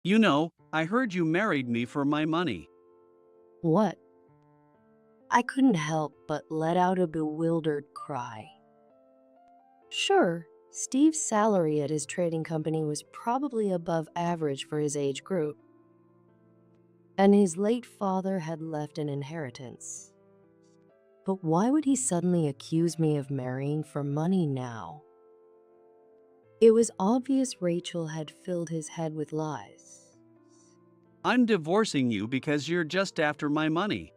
You know, I heard you married me for my money. What? I couldn't help but let out a bewildered cry. Sure, Steve's salary at his trading company was probably above average for his age group, and his late father had left an inheritance. But why would he suddenly accuse me of marrying for money now? It was obvious Rachel had filled his head with lies. I'm divorcing you because you're just after my money.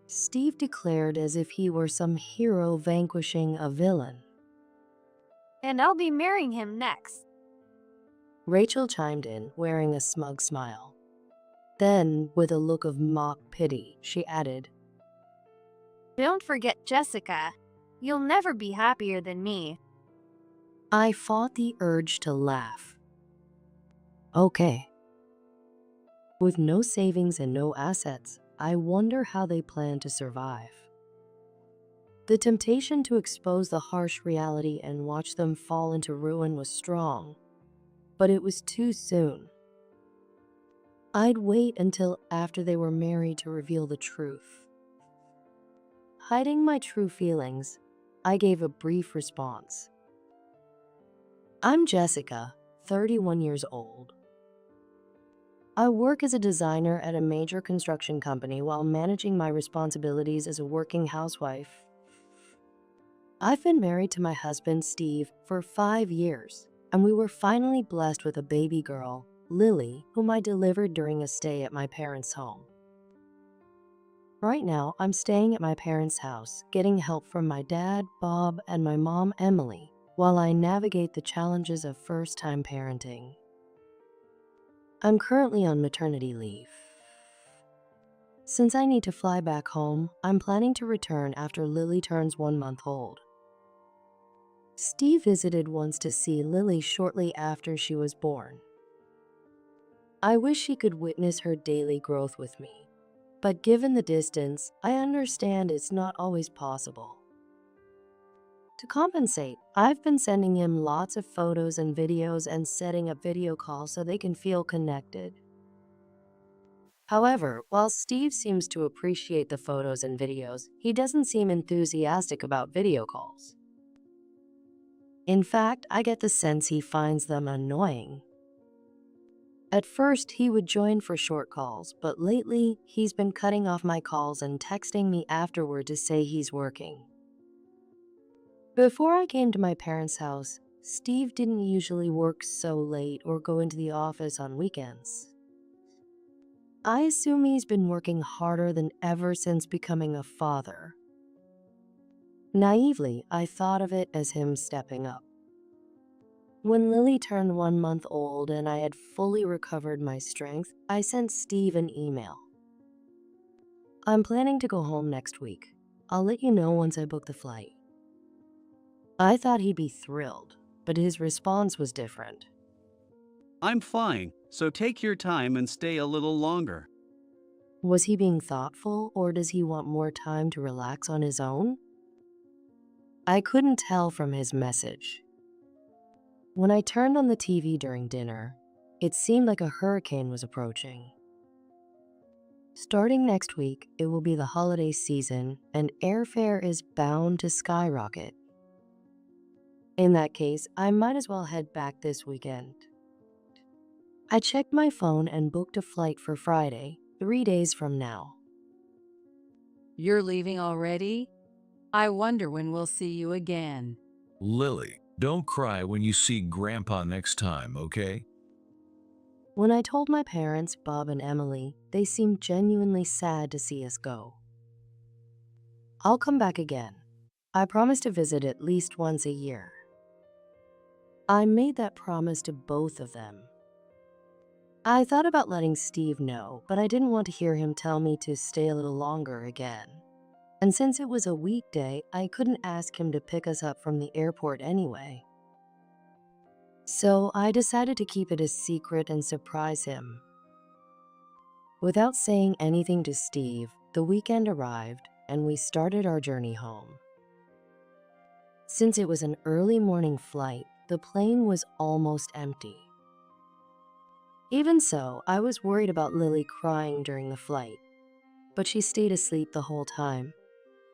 Steve declared as if he were some hero vanquishing a villain. And I'll be marrying him next. Rachel chimed in, wearing a smug smile. Then, with a look of mock pity, she added, Don't forget Jessica. You'll never be happier than me. I fought the urge to laugh. Okay. With no savings and no assets, I wonder how they plan to survive. The temptation to expose the harsh reality and watch them fall into ruin was strong, but it was too soon. I'd wait until after they were married to reveal the truth. Hiding my true feelings, I gave a brief response. I'm Jessica, 31 years old. I work as a designer at a major construction company while managing my responsibilities as a working housewife. I've been married to my husband, Steve, for 5 years, and we were finally blessed with a baby girl, Lily, whom I delivered during a stay at my parents' home. Right now, I'm staying at my parents' house, getting help from my dad, Bob, and my mom, Emily, while I navigate the challenges of first-time parenting. I'm currently on maternity leave. Since I need to fly back home, I'm planning to return after Lily turns 1 month old. Steve visited once to see Lily shortly after she was born. I wish he could witness her daily growth with me, but given the distance, I understand it's not always possible. To compensate, I've been sending him lots of photos and videos and setting up video calls so they can feel connected. However, while Steve seems to appreciate the photos and videos, he doesn't seem enthusiastic about video calls. In fact, I get the sense he finds them annoying. At first, he would join for short calls, but lately, he's been cutting off my calls and texting me afterward to say he's working. Before I came to my parents' house, Steve didn't usually work so late or go into the office on weekends. I assume he's been working harder than ever since becoming a father. Naively, I thought of it as him stepping up. When Lily turned 1 month old and I had fully recovered my strength, I sent Steve an email. I'm planning to go home next week. I'll let you know once I book the flight. I thought he'd be thrilled, but his response was different. I'm fine, so take your time and stay a little longer. Was he being thoughtful, or does he want more time to relax on his own? I couldn't tell from his message. When I turned on the TV during dinner, it seemed like a hurricane was approaching. Starting next week, it will be the holiday season, and airfare is bound to skyrocket. In that case, I might as well head back this weekend. I checked my phone and booked a flight for Friday, 3 days from now. You're leaving already? I wonder when we'll see you again. Lily, don't cry when you see Grandpa next time, okay? When I told my parents, Bob and Emily, they seemed genuinely sad to see us go. I'll come back again. I promise to visit at least once a year. I made that promise to both of them. I thought about letting Steve know, but I didn't want to hear him tell me to stay a little longer again. And since it was a weekday, I couldn't ask him to pick us up from the airport anyway. So I decided to keep it a secret and surprise him. Without saying anything to Steve, the weekend arrived and we started our journey home. Since it was an early morning flight, the plane was almost empty. Even so, I was worried about Lily crying during the flight, but she stayed asleep the whole time,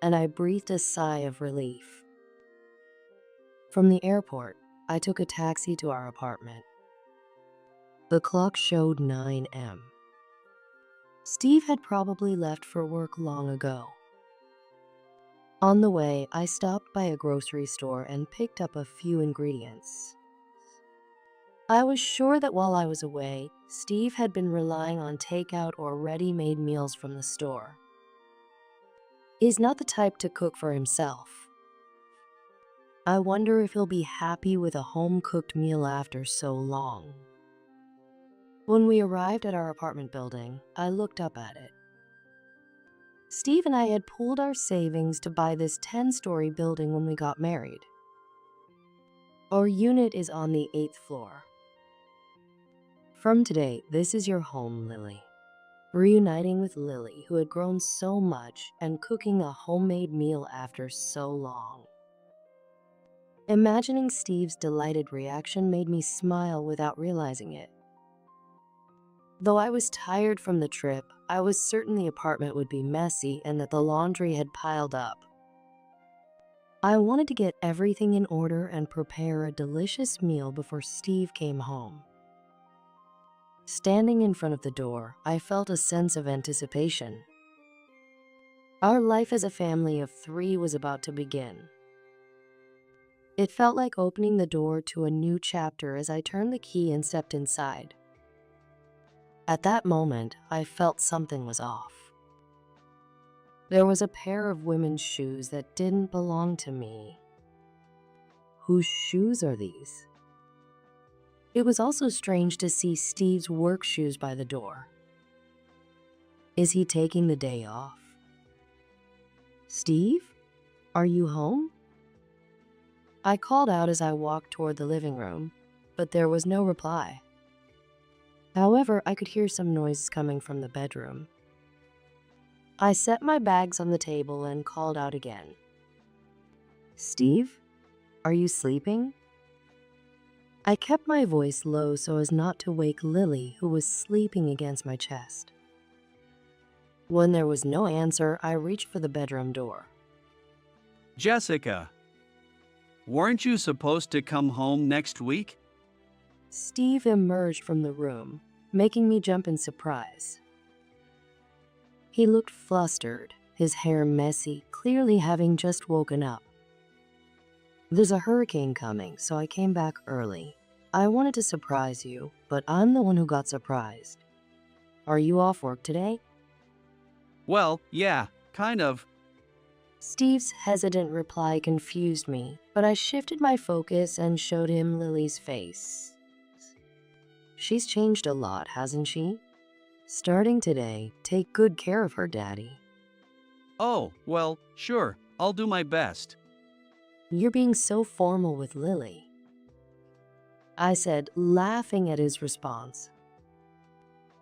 and I breathed a sigh of relief. From the airport, I took a taxi to our apartment. The clock showed 9 a.m. Steve had probably left for work long ago. On the way, I stopped by a grocery store and picked up a few ingredients. I was sure that while I was away, Steve had been relying on takeout or ready-made meals from the store. He's not the type to cook for himself. I wonder if he'll be happy with a home-cooked meal after so long. When we arrived at our apartment building, I looked up at it. Steve and I had pooled our savings to buy this 10-story building when we got married. Our unit is on the 8th floor. From today, this is your home, Lily. Reuniting with Lily, who had grown so much, and cooking a homemade meal after so long. Imagining Steve's delighted reaction made me smile without realizing it. Though I was tired from the trip, I was certain the apartment would be messy and that the laundry had piled up. I wanted to get everything in order and prepare a delicious meal before Steve came home. Standing in front of the door, I felt a sense of anticipation. Our life as a family of 3 was about to begin. It felt like opening the door to a new chapter as I turned the key and stepped inside. At that moment, I felt something was off. There was a pair of women's shoes that didn't belong to me. Whose shoes are these? It was also strange to see Steve's work shoes by the door. Is he taking the day off? Steve, are you home? I called out as I walked toward the living room, but there was no reply. However, I could hear some noises coming from the bedroom. I set my bags on the table and called out again. Steve, are you sleeping? I kept my voice low so as not to wake Lily, who was sleeping against my chest. When there was no answer, I reached for the bedroom door. Jessica, weren't you supposed to come home next week? Steve emerged from the room, making me jump in surprise. He looked flustered, his hair messy, clearly having just woken up. There's a hurricane coming, so I came back early. I wanted to surprise you, but I'm the one who got surprised. Are you off work today? Well, yeah, kind of. Steve's hesitant reply confused me, but I shifted my focus and showed him Lily's face. She's changed a lot, hasn't she? Starting today, take good care of her, Daddy. Oh, well, sure, I'll do my best. You're being so formal with Lily, I said, laughing at his response.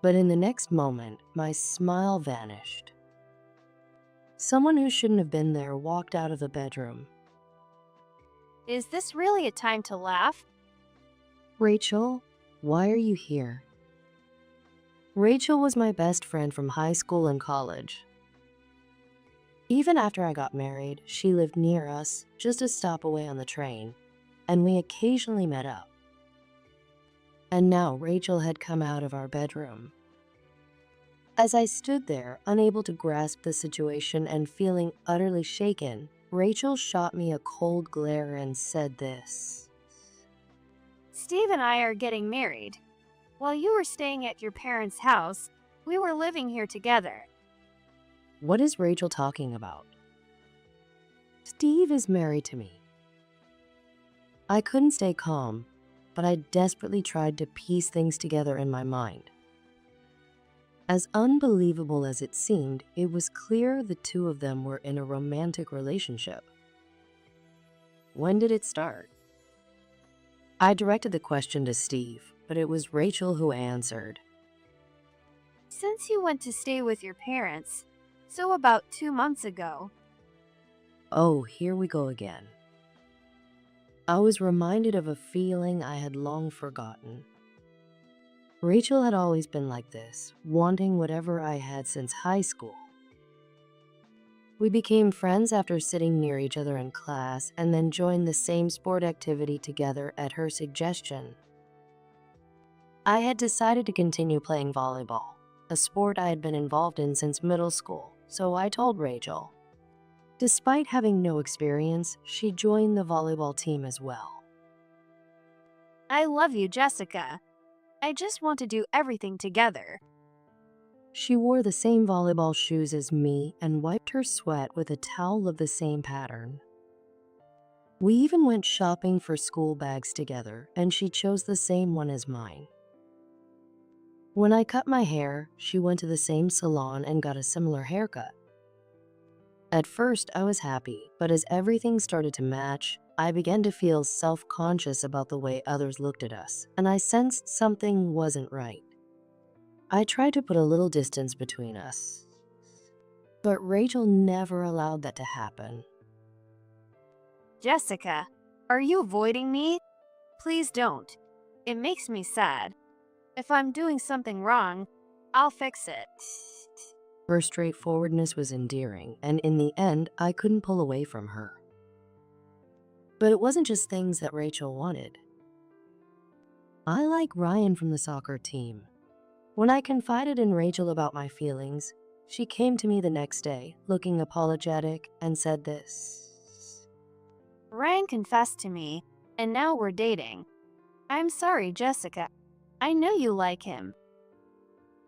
But in the next moment, my smile vanished. Someone who shouldn't have been there walked out of the bedroom. Is this really a time to laugh? Rachel, why are you here? Rachel was my best friend from high school and college. Even after I got married, she lived near us, just a stop away on the train, and we occasionally met up. And now Rachel had come out of our bedroom. As I stood there, unable to grasp the situation and feeling utterly shaken, Rachel shot me a cold glare and said this. Steve and I are getting married. While you were staying at your parents' house, we were living here together. What is Rachel talking about? Steve is married to me. I couldn't stay calm, but I desperately tried to piece things together in my mind. As unbelievable as it seemed, it was clear the two of them were in a romantic relationship. When did it start? I directed the question to Steve, but it was Rachel who answered. Since you went to stay with your parents, so about 2 months ago. Oh, here we go again. I was reminded of a feeling I had long forgotten. Rachel had always been like this, wanting whatever I had since high school. We became friends after sitting near each other in class and then joined the same sport activity together at her suggestion. I had decided to continue playing volleyball, a sport I had been involved in since middle school, so I told Rachel. Despite having no experience, she joined the volleyball team as well. I love you, Jessica. I just want to do everything together. She wore the same volleyball shoes as me and wiped her sweat with a towel of the same pattern. We even went shopping for school bags together, and she chose the same one as mine. When I cut my hair, she went to the same salon and got a similar haircut. At first, I was happy, but as everything started to match, I began to feel self-conscious about the way others looked at us, and I sensed something wasn't right. I tried to put a little distance between us, but Rachel never allowed that to happen. Jessica, are you avoiding me? Please don't. It makes me sad. If I'm doing something wrong, I'll fix it. Her straightforwardness was endearing, and in the end, I couldn't pull away from her. But it wasn't just things that Rachel wanted. I like Ryan from the soccer team. When I confided in Rachel about my feelings, she came to me the next day, looking apologetic, and said this. Ryan confessed to me, and now we're dating. I'm sorry, Jessica. I know you like him.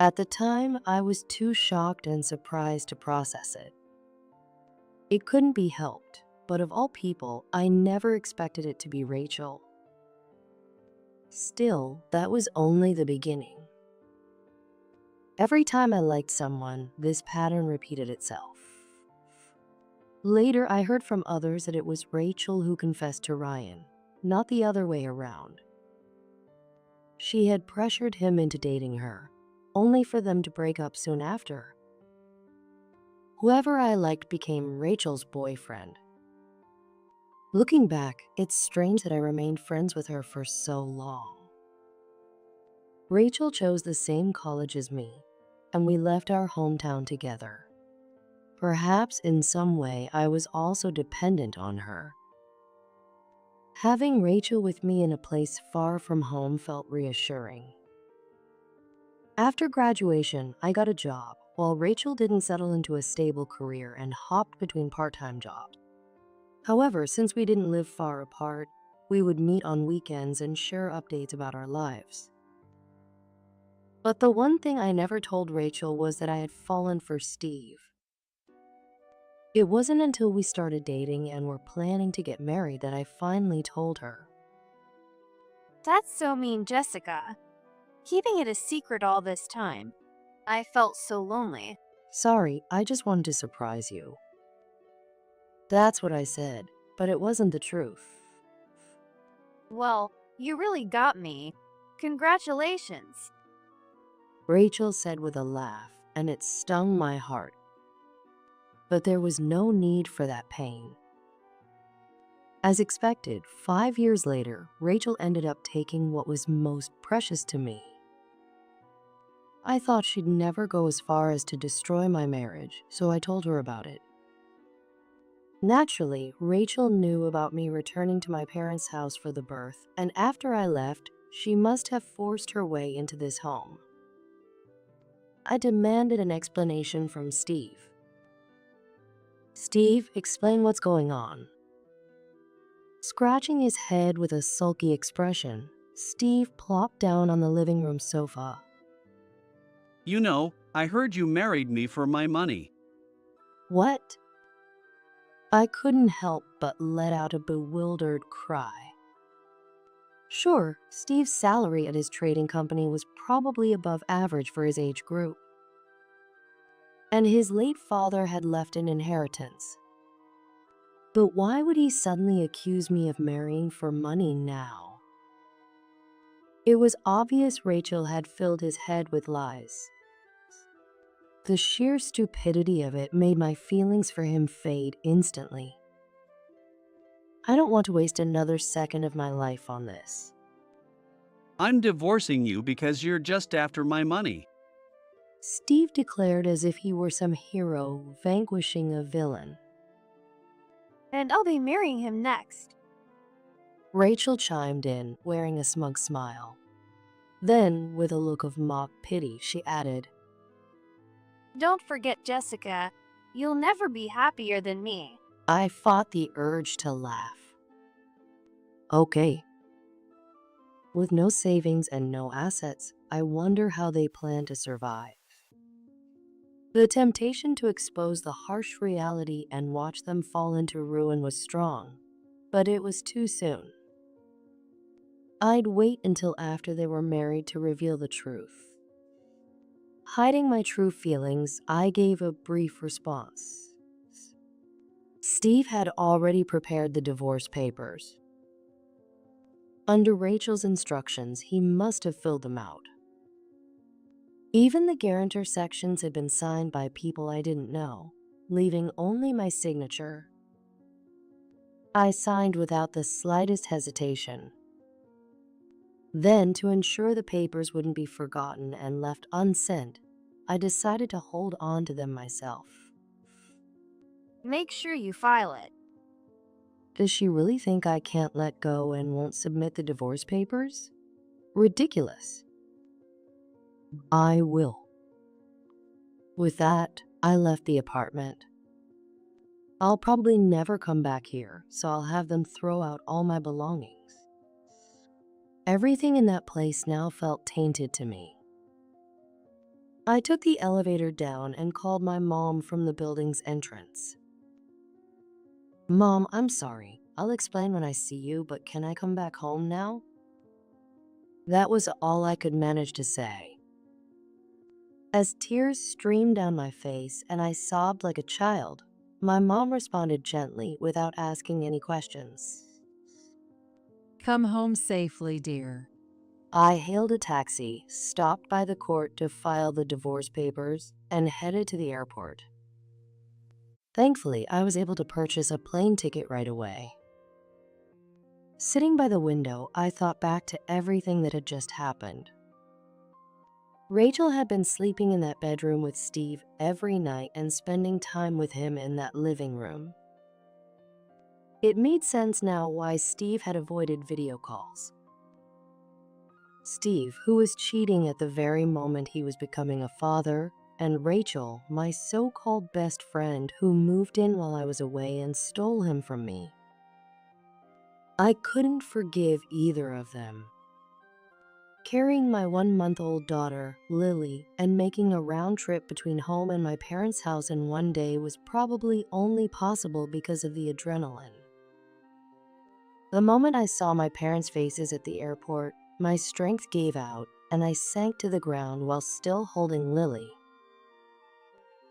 At the time, I was too shocked and surprised to process it. It couldn't be helped, but of all people, I never expected it to be Rachel. Still, that was only the beginning. Every time I liked someone, this pattern repeated itself. Later, I heard from others that it was Rachel who confessed to Ryan, not the other way around. She had pressured him into dating her, only for them to break up soon after. Whoever I liked became Rachel's boyfriend. Looking back, it's strange that I remained friends with her for so long. Rachel chose the same college as me, and we left our hometown together. Perhaps in some way, I was also dependent on her. Having Rachel with me in a place far from home felt reassuring. After graduation, I got a job, while Rachel didn't settle into a stable career and hopped between part-time jobs. However, since we didn't live far apart, we would meet on weekends and share updates about our lives. But the one thing I never told Rachel was that I had fallen for Steve. It wasn't until we started dating and were planning to get married that I finally told her. That's so mean, Jessica. Keeping it a secret all this time. I felt so lonely. Sorry, I just wanted to surprise you. That's what I said, but it wasn't the truth. Well, you really got me. Congratulations. Rachel said with a laugh, and it stung my heart. But there was no need for that pain. As expected, 5 years later, Rachel ended up taking what was most precious to me. I thought she'd never go as far as to destroy my marriage, so I told her about it. Naturally, Rachel knew about me returning to my parents' house for the birth, and after I left, she must have forced her way into this home. I demanded an explanation from Steve. Steve, explain what's going on. Scratching his head with a sulky expression, Steve plopped down on the living room sofa. You know, I heard you married me for my money. What? I couldn't help but let out a bewildered cry. Sure, Steve's salary at his trading company was probably above average for his age group. And his late father had left an inheritance. But why would he suddenly accuse me of marrying for money now? It was obvious Rachel had filled his head with lies. The sheer stupidity of it made my feelings for him fade instantly. I don't want to waste another second of my life on this. I'm divorcing you because you're just after my money. Steve declared as if he were some hero vanquishing a villain. And I'll be marrying him next. Rachel chimed in, wearing a smug smile. Then, with a look of mock pity, she added, Don't forget, Jessica. You'll never be happier than me. I fought the urge to laugh. Okay. With no savings and no assets, I wonder how they plan to survive. The temptation to expose the harsh reality and watch them fall into ruin was strong, but it was too soon. I'd wait until after they were married to reveal the truth. Hiding my true feelings, I gave a brief response. Steve had already prepared the divorce papers. Under Rachel's instructions, he must have filled them out. Even the guarantor sections had been signed by people I didn't know, leaving only my signature. I signed without the slightest hesitation. Then, to ensure the papers wouldn't be forgotten and left unsent, I decided to hold on to them myself. Make sure you file it. Does she really think I can't let go and won't submit the divorce papers? Ridiculous. I will. With that, I left the apartment. I'll probably never come back here, so I'll have them throw out all my belongings. Everything in that place now felt tainted to me. I took the elevator down and called my mom from the building's entrance. Mom, I'm sorry. I'll explain when I see you, but can I come back home now? That was all I could manage to say. As tears streamed down my face and I sobbed like a child, my mom responded gently without asking any questions. Come home safely, dear. I hailed a taxi, stopped by the court to file the divorce papers, and headed to the airport. Thankfully, I was able to purchase a plane ticket right away. Sitting by the window, I thought back to everything that had just happened. Rachel had been sleeping in that bedroom with Steve every night and spending time with him in that living room. It made sense now why Steve had avoided video calls. Steve, who was cheating at the very moment he was becoming a father, and Rachel, my so-called best friend who moved in while I was away and stole him from me. I couldn't forgive either of them. Carrying my 1-month-old daughter, Lily, and making a round trip between home and my parents' house in one day was probably only possible because of the adrenaline. The moment I saw my parents' faces at the airport, my strength gave out and I sank to the ground while still holding Lily.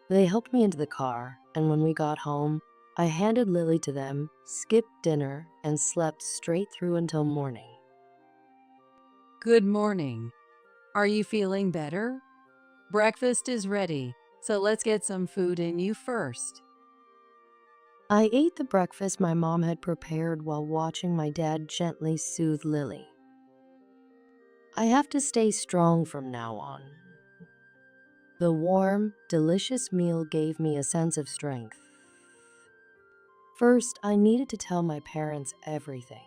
They helped me into the car, and when we got home, I handed Lily to them, skipped dinner, and slept straight through until morning. Good morning. Are you feeling better? Breakfast is ready, so let's get some food in you first. I ate the breakfast my mom had prepared while watching my dad gently soothe Lily. I have to stay strong from now on. The warm, delicious meal gave me a sense of strength. First, I needed to tell my parents everything.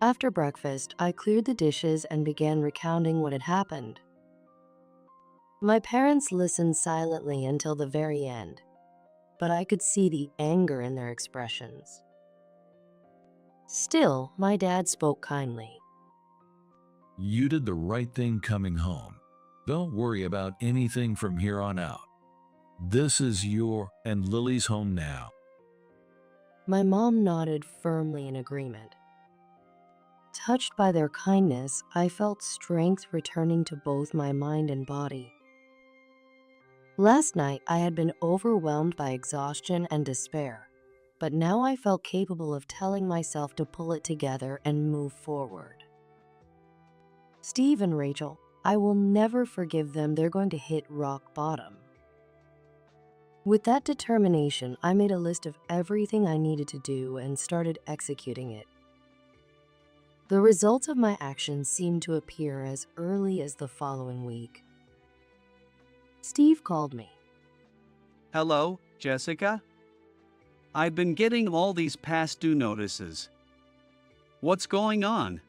After breakfast, I cleared the dishes and began recounting what had happened. My parents listened silently until the very end, but I could see the anger in their expressions. Still, my dad spoke kindly. You did the right thing coming home. Don't worry about anything from here on out. This is your and Lily's home now. My mom nodded firmly in agreement. Touched by their kindness, I felt strength returning to both my mind and body. Last night, I had been overwhelmed by exhaustion and despair, but now I felt capable of telling myself to pull it together and move forward. Steve and Rachel, I will never forgive them. They're going to hit rock bottom. With that determination, I made a list of everything I needed to do and started executing it. The results of my actions seemed to appear as early as the following week. Steve called me. Hello, Jessica? I've been getting all these past due notices. What's going on?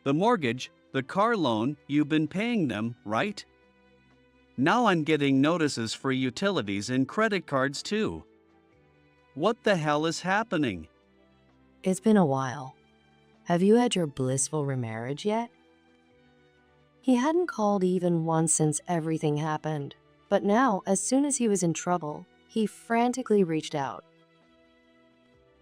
The mortgage, the car loan, you've been paying them, right? Now I'm getting notices for utilities and credit cards too. What the hell is happening? It's been a while. Have you had your blissful remarriage yet? He hadn't called even once since everything happened, but now, as soon as he was in trouble, he frantically reached out.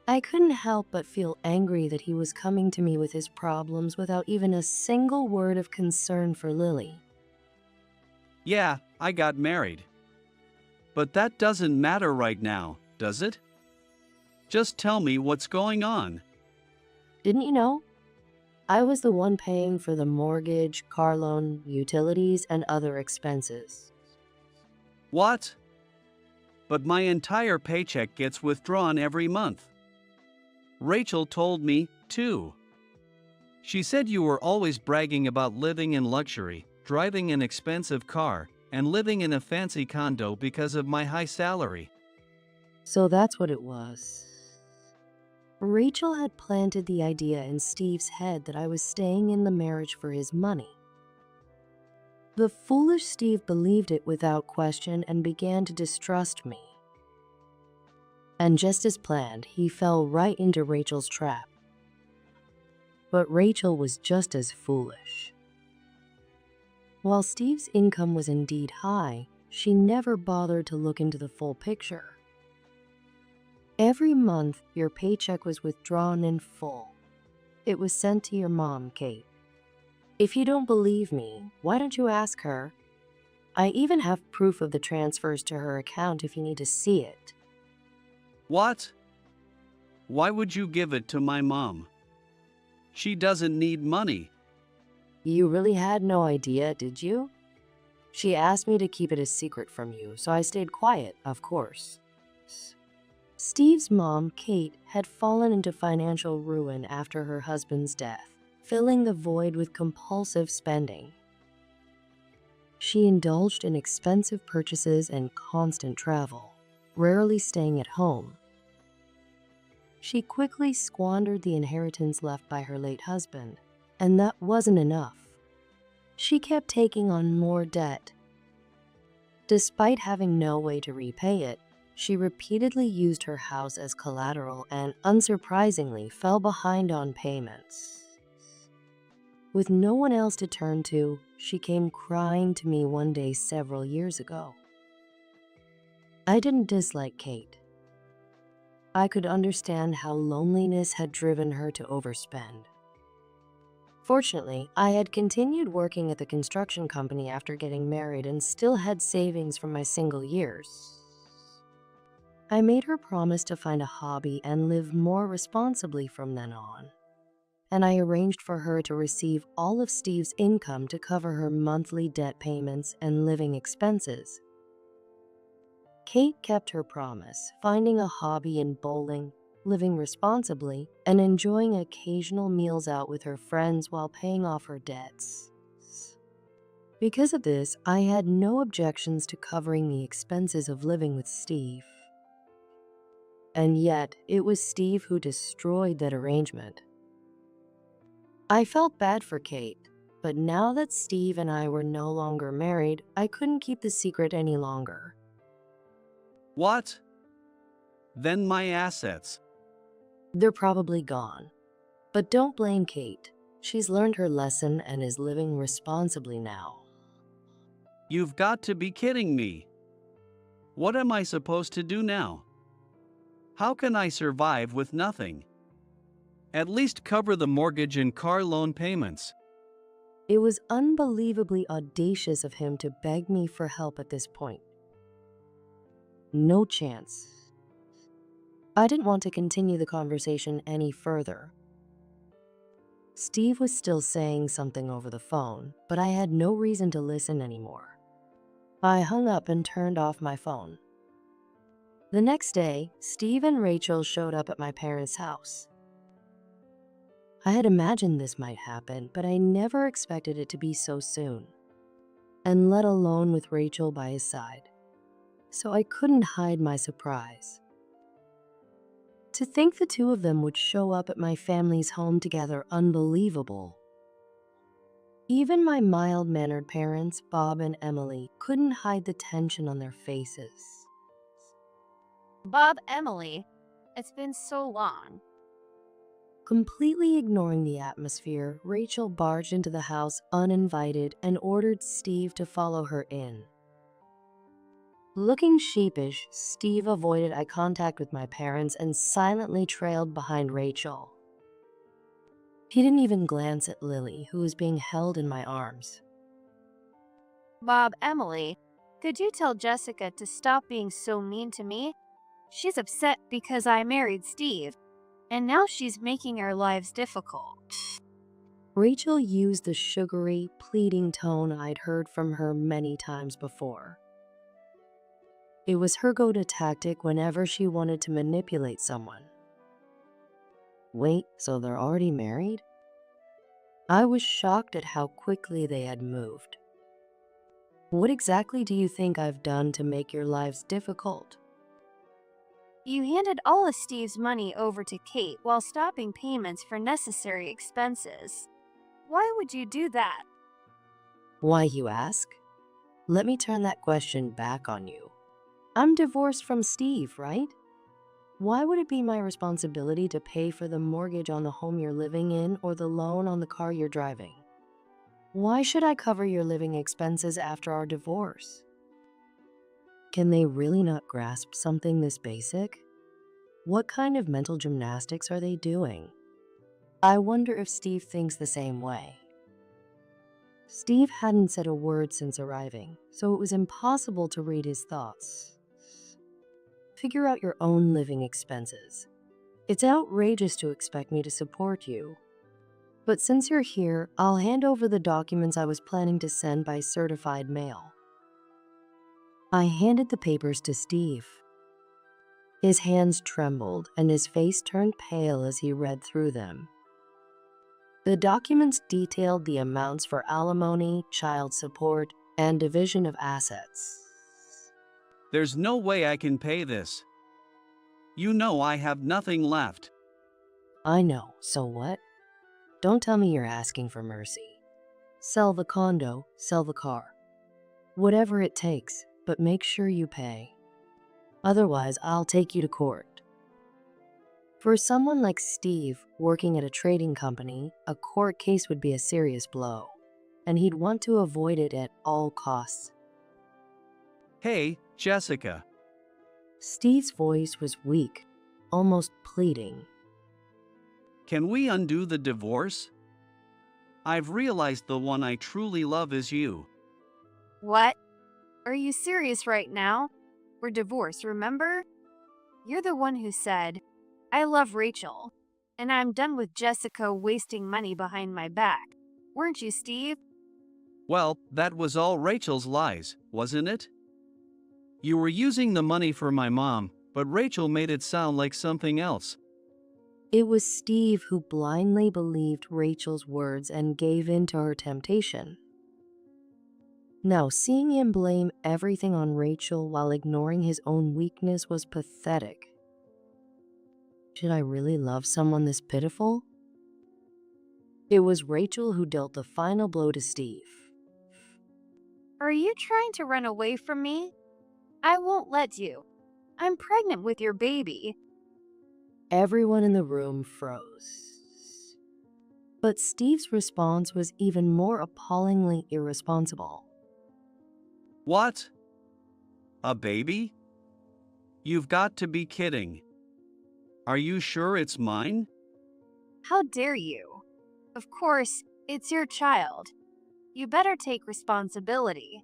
I couldn't help but feel angry that he was coming to me with his problems without even a single word of concern for Lily. Yeah, I got married. But that doesn't matter right now, does it? Just tell me what's going on. Didn't you know? I was the one paying for the mortgage, car loan, utilities, and other expenses. What? But my entire paycheck gets withdrawn every month. Rachel told me, too. She said you were always bragging about living in luxury, driving an expensive car, and living in a fancy condo because of my high salary. So that's what it was. Rachel had planted the idea in Steve's head that I was staying in the marriage for his money. The foolish Steve believed it without question and began to distrust me. And just as planned, he fell right into Rachel's trap. But Rachel was just as foolish. While Steve's income was indeed high, she never bothered to look into the full picture. Every month, your paycheck was withdrawn in full. It was sent to your mom, Kate. If you don't believe me, why don't you ask her? I even have proof of the transfers to her account if you need to see it. What? Why would you give it to my mom? She doesn't need money. You really had no idea, did you? She asked me to keep it a secret from you, so I stayed quiet, of course. Steve's mom, Kate, had fallen into financial ruin after her husband's death, filling the void with compulsive spending. She indulged in expensive purchases and constant travel, rarely staying at home. She quickly squandered the inheritance left by her late husband, and that wasn't enough. She kept taking on more debt. Despite having no way to repay it, she repeatedly used her house as collateral and, unsurprisingly, fell behind on payments. With no one else to turn to, she came crying to me one day several years ago. I didn't dislike Kate. I could understand how loneliness had driven her to overspend. Fortunately, I had continued working at the construction company after getting married and still had savings from my single years. I made her promise to find a hobby and live more responsibly from then on. And I arranged for her to receive all of Steve's income to cover her monthly debt payments and living expenses. Kate kept her promise, finding a hobby in bowling, living responsibly, and enjoying occasional meals out with her friends while paying off her debts. Because of this, I had no objections to covering the expenses of living with Steve. And yet, it was Steve who destroyed that arrangement. I felt bad for Kate, but now that Steve and I were no longer married, I couldn't keep the secret any longer. What? Then my assets. They're probably gone. But don't blame Kate. She's learned her lesson and is living responsibly now. You've got to be kidding me. What am I supposed to do now? How can I survive with nothing? At least cover the mortgage and car loan payments. It was unbelievably audacious of him to beg me for help at this point. No chance. I didn't want to continue the conversation any further. Steve was still saying something over the phone, but I had no reason to listen anymore. I hung up and turned off my phone. The next day, Steve and Rachel showed up at my parents' house. I had imagined this might happen, but I never expected it to be so soon, and let alone with Rachel by his side. So I couldn't hide my surprise. To think the two of them would show up at my family's home together, unbelievable. Even my mild-mannered parents, Bob and Emily, couldn't hide the tension on their faces. Bob, Emily, it's been so long. Completely ignoring the atmosphere, Rachel barged into the house uninvited and ordered Steve to follow her in. Looking sheepish, Steve avoided eye contact with my parents and silently trailed behind Rachel. He didn't even glance at Lily, who was being held in my arms. Bob, Emily, could you tell Jessica to stop being so mean to me? She's upset because I married Steve, and now she's making our lives difficult. Rachel used the sugary, pleading tone I'd heard from her many times before. It was her go-to tactic whenever she wanted to manipulate someone. Wait, so they're already married? I was shocked at how quickly they had moved. What exactly do you think I've done to make your lives difficult? You handed all of Steve's money over to Kate while stopping payments for necessary expenses. Why would you do that? Why, you ask? Let me turn that question back on you. I'm divorced from Steve, right? Why would it be my responsibility to pay for the mortgage on the home you're living in or the loan on the car you're driving? Why should I cover your living expenses after our divorce? Can they really not grasp something this basic? What kind of mental gymnastics are they doing? I wonder if Steve thinks the same way. Steve hadn't said a word since arriving, so it was impossible to read his thoughts. Figure out your own living expenses. It's outrageous to expect me to support you. But since you're here, I'll hand over the documents I was planning to send by certified mail. I handed the papers to Steve. His hands trembled and his face turned pale as he read through them. The documents detailed the amounts for alimony, child support, and division of assets. There's no way I can pay this. You know I have nothing left. I know, so what? Don't tell me you're asking for mercy. Sell the condo, sell the car. Whatever it takes, but make sure you pay. Otherwise, I'll take you to court. For someone like Steve, working at a trading company, a court case would be a serious blow, and he'd want to avoid it at all costs. Hey, Jessica. Steve's voice was weak, almost pleading. Can we undo the divorce? I've realized the one I truly love is you. What? Are you serious right now? We're divorced, remember? You're the one who said, I love Rachel, and I'm done with Jessica wasting money behind my back. Weren't you, Steve? Well, that was all Rachel's lies, wasn't it? You were using the money for my mom, but Rachel made it sound like something else. It was Steve who blindly believed Rachel's words and gave in to her temptation. Now, seeing him blame everything on Rachel while ignoring his own weakness was pathetic. Should I really love someone this pitiful? It was Rachel who dealt the final blow to Steve. Are you trying to run away from me? I won't let you. I'm pregnant with your baby. Everyone in the room froze. But Steve's response was even more appallingly irresponsible. What? A baby? You've got to be kidding. Are you sure it's mine? How dare you? Of course, it's your child. You better take responsibility.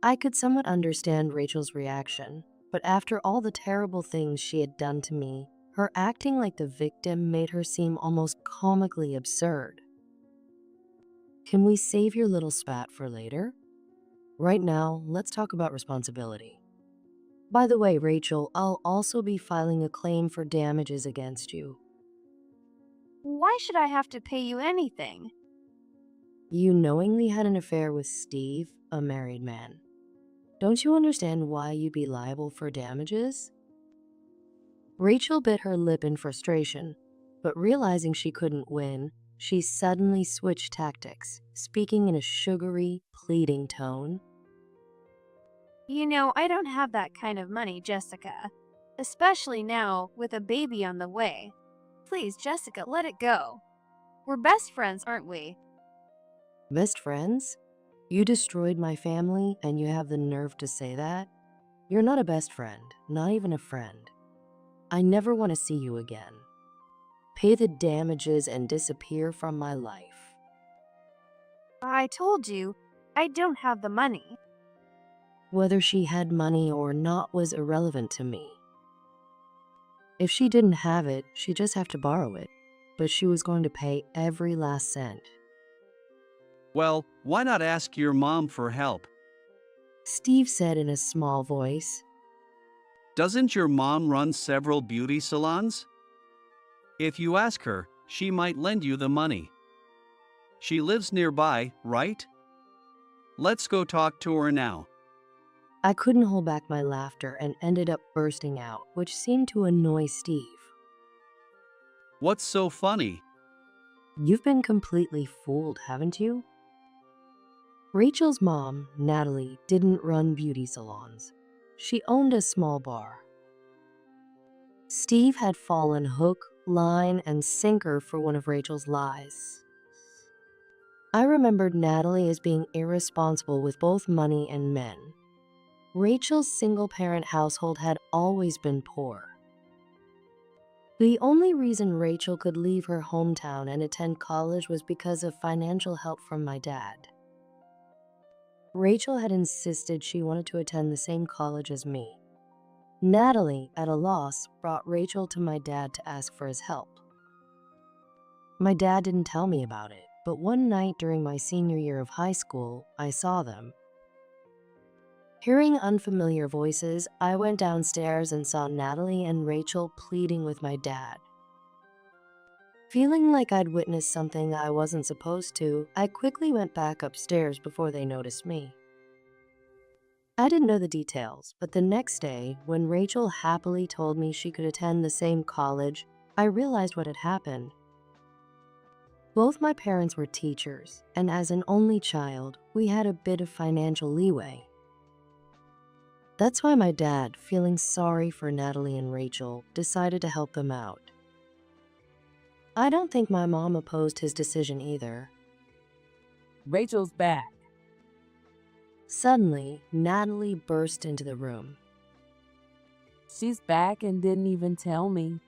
I could somewhat understand Rachel's reaction, but after all the terrible things she had done to me, her acting like the victim made her seem almost comically absurd. Can we save your little spat for later? Right now, let's talk about responsibility. By the way, Rachel, I'll also be filing a claim for damages against you. Why should I have to pay you anything? You knowingly had an affair with Steve, a married man. Don't you understand why you'd be liable for damages? Rachel bit her lip in frustration, but realizing she couldn't win, she suddenly switched tactics, speaking in a sugary, pleading tone. You know, I don't have that kind of money, Jessica. Especially now, with a baby on the way. Please, Jessica, let it go. We're best friends, aren't we? Best friends? You destroyed my family and you have the nerve to say that? You're not a best friend, not even a friend. I never want to see you again. Pay the damages and disappear from my life. I told you, I don't have the money. Whether she had money or not was irrelevant to me. If she didn't have it, she'd just have to borrow it, but she was going to pay every last cent. Well, why not ask your mom for help? Steve said in a small voice. Doesn't your mom run several beauty salons? If you ask her, she might lend you the money. She lives nearby, right? Let's go talk to her now. I couldn't hold back my laughter and ended up bursting out, which seemed to annoy Steve. What's so funny? You've been completely fooled, haven't you? Rachel's mom, Natalie, didn't run beauty salons. She owned a small bar. Steve had fallen hook, line, and sinker for one of Rachel's lies. I remembered Natalie as being irresponsible with both money and men. Rachel's single-parent household had always been poor. The only reason Rachel could leave her hometown and attend college was because of financial help from my dad. Rachel had insisted she wanted to attend the same college as me. Natalie, at a loss, brought Rachel to my dad to ask for his help. My dad didn't tell me about it, but one night during my senior year of high school, I saw them. Hearing unfamiliar voices, I went downstairs and saw Natalie and Rachel pleading with my dad. Feeling like I'd witnessed something I wasn't supposed to, I quickly went back upstairs before they noticed me. I didn't know the details, but the next day, when Rachel happily told me she could attend the same college, I realized what had happened. Both my parents were teachers, and as an only child, we had a bit of financial leeway. That's why my dad, feeling sorry for Natalie and Rachel, decided to help them out. I don't think my mom opposed his decision either. Rachel's back. Suddenly, Natalie burst into the room. She's back and didn't even tell me.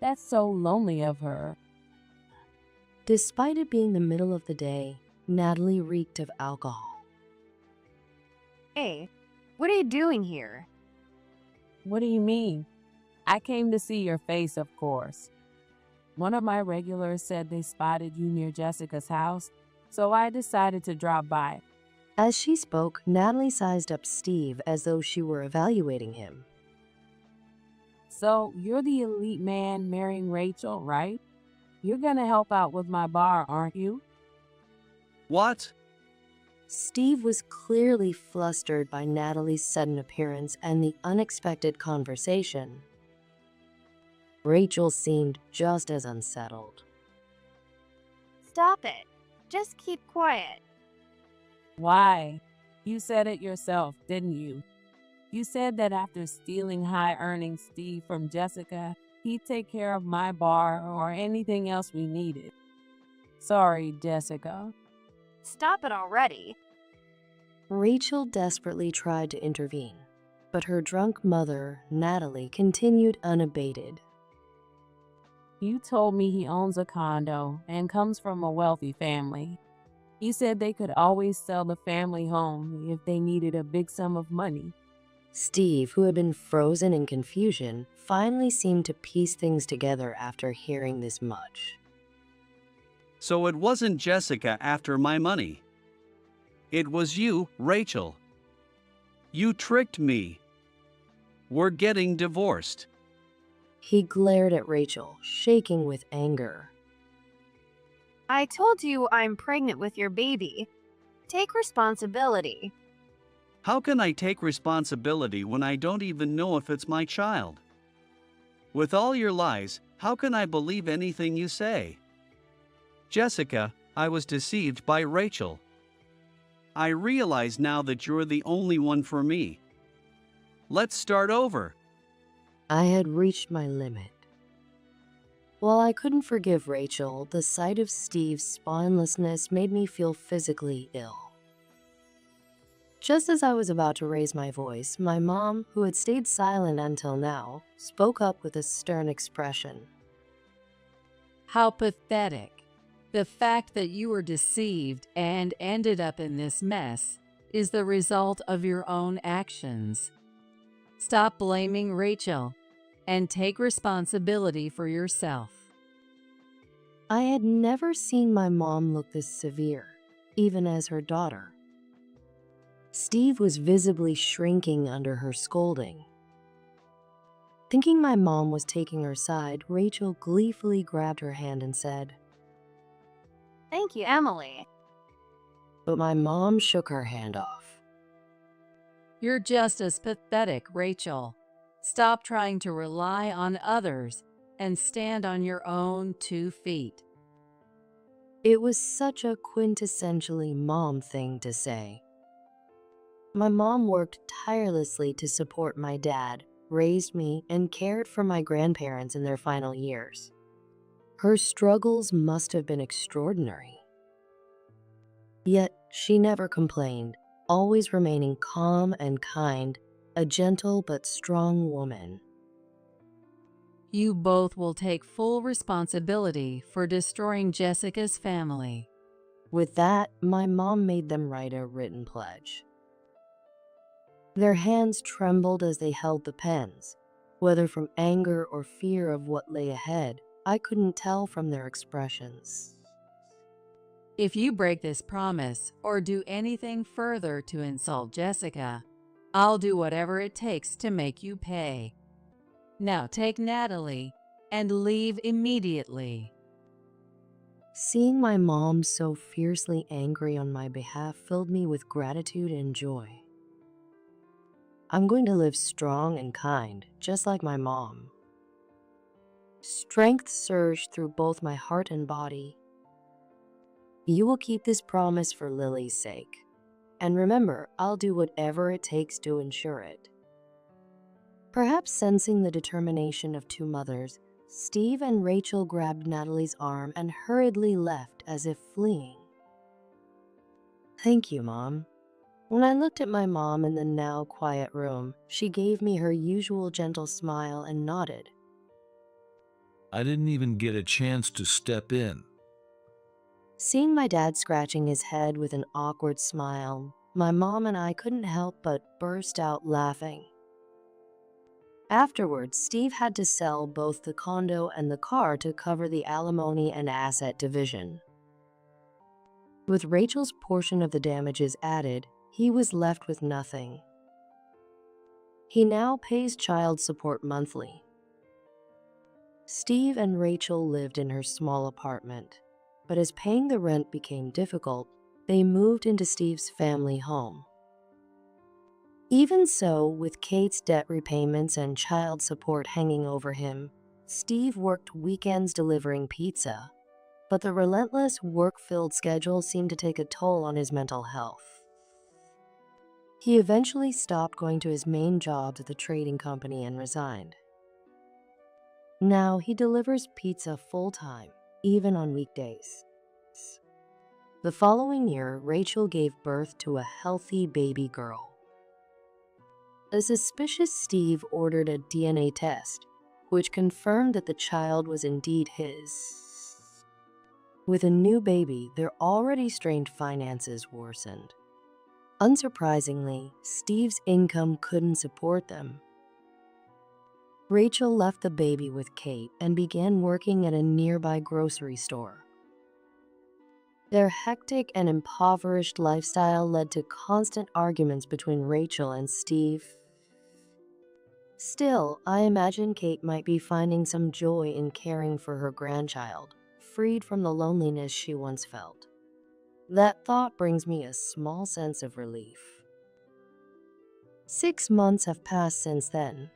That's so lonely of her. Despite it being the middle of the day, Natalie reeked of alcohol. Hey, what are you doing here? What do you mean? I came to see your face, of course. One of my regulars said they spotted you near Jessica's house, so I decided to drop by. As she spoke, Natalie sized up Steve as though she were evaluating him. So, you're the elite man marrying Rachel, right? You're gonna help out with my bar, aren't you? What? Steve was clearly flustered by Natalie's sudden appearance and the unexpected conversation. Rachel seemed just as unsettled. Stop it. Just keep quiet. Why? You said it yourself, didn't you? You said that after stealing high-earning Steve from Jessica, he'd take care of my bar or anything else we needed. Sorry, Jessica. Stop it already. Rachel desperately tried to intervene, but her drunk mother, Natalie, continued unabated. You told me he owns a condo and comes from a wealthy family. You said they could always sell the family home if they needed a big sum of money. Steve, who had been frozen in confusion, finally seemed to piece things together after hearing this much. So it wasn't Jessica after my money. It was you, Rachel. You tricked me. We're getting divorced. He glared at Rachel, shaking with anger. I told you I'm pregnant with your baby. Take responsibility. How can I take responsibility when I don't even know if it's my child? With all your lies, how can I believe anything you say? Jessica, I was deceived by Rachel. I realize now that you're the only one for me. Let's start over. I had reached my limit. While I couldn't forgive Rachel, the sight of Steve's spinelessness made me feel physically ill. Just as I was about to raise my voice, my mom, who had stayed silent until now, spoke up with a stern expression. How pathetic. The fact that you were deceived and ended up in this mess is the result of your own actions. Stop blaming Rachel and take responsibility for yourself. I had never seen my mom look this severe, even as her daughter. Steve was visibly shrinking under her scolding. Thinking my mom was taking her side, Rachel gleefully grabbed her hand and said, Thank you, Emily. but my mom shook her hand off. You're just as pathetic, Rachel. Stop trying to rely on others and stand on your own 2 feet. It was such a quintessentially mom thing to say. My mom worked tirelessly to support my dad, raised me, and cared for my grandparents in their final years. Her struggles must have been extraordinary. Yet she never complained, always remaining calm and kind, a gentle but strong woman. You both will take full responsibility for destroying Jessica's family. With that, my mom made them write a written pledge. Their hands trembled as they held the pens. Whether from anger or fear of what lay ahead, I couldn't tell from their expressions. If you break this promise or do anything further to insult Jessica, I'll do whatever it takes to make you pay. Now take Natalie and leave immediately. Seeing my mom so fiercely angry on my behalf filled me with gratitude and joy. I'm going to live strong and kind, just like my mom. Strength surged through both my heart and body. You will keep this promise for Lily's sake. And remember, I'll do whatever it takes to ensure it. Perhaps sensing the determination of two mothers, Steve and Rachel grabbed Natalie's arm and hurriedly left as if fleeing. Thank you, Mom. When I looked at my mom in the now quiet room, she gave me her usual gentle smile and nodded. I didn't even get a chance to step in. Seeing my dad scratching his head with an awkward smile, my mom and I couldn't help but burst out laughing. Afterwards, Steve had to sell both the condo and the car to cover the alimony and asset division. With Rachel's portion of the damages added, he was left with nothing. He now pays child support monthly. Steve and Rachel lived in her small apartment, but as paying the rent became difficult, they moved into Steve's family home. Even so, with Kate's debt repayments and child support hanging over him, Steve worked weekends delivering pizza, but the relentless work-filled schedule seemed to take a toll on his mental health. He eventually stopped going to his main jobs at the trading company and resigned. Now he delivers pizza full-time, even on weekdays. The following year, Rachel gave birth to a healthy baby girl. A suspicious Steve ordered a DNA test, which confirmed that the child was indeed his. With a new baby, their already strained finances worsened. Unsurprisingly, Steve's income couldn't support them. Rachel left the baby with Kate and began working at a nearby grocery store. Their hectic and impoverished lifestyle led to constant arguments between Rachel and Steve. Still, I imagine Kate might be finding some joy in caring for her grandchild, freed from the loneliness she once felt. That thought brings me a small sense of relief. 6 months have passed since then.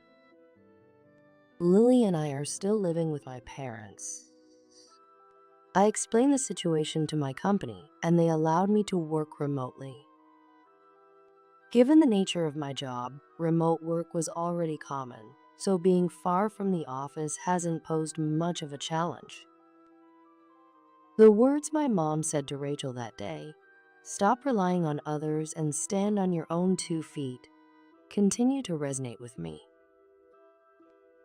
Lily and I are still living with my parents. I explained the situation to my company, and they allowed me to work remotely. Given the nature of my job, remote work was already common, so being far from the office hasn't posed much of a challenge. The words my mom said to Rachel that day, "Stop relying on others and stand on your own 2 feet," continue to resonate with me.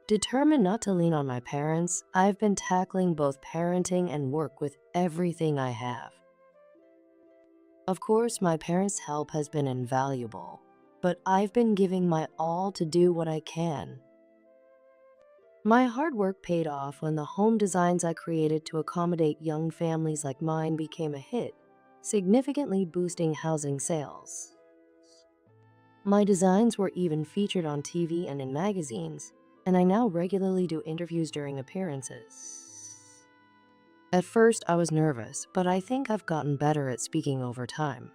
Determined not to lean on my parents, I've been tackling both parenting and work with everything I have. Of course, my parents' help has been invaluable, but I've been giving my all to do what I can. My hard work paid off when the home designs I created to accommodate young families like mine became a hit, significantly boosting housing sales. My designs were even featured on TV and in magazines, and I now regularly do interviews during appearances. At first, I was nervous, but I think I've gotten better at speaking over time.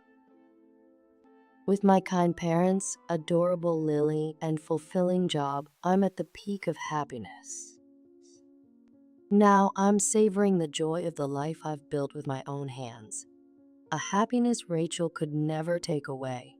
With my kind parents, adorable Lily, and fulfilling job, I'm at the peak of happiness. Now I'm savoring the joy of the life I've built with my own hands, a happiness Rachel could never take away.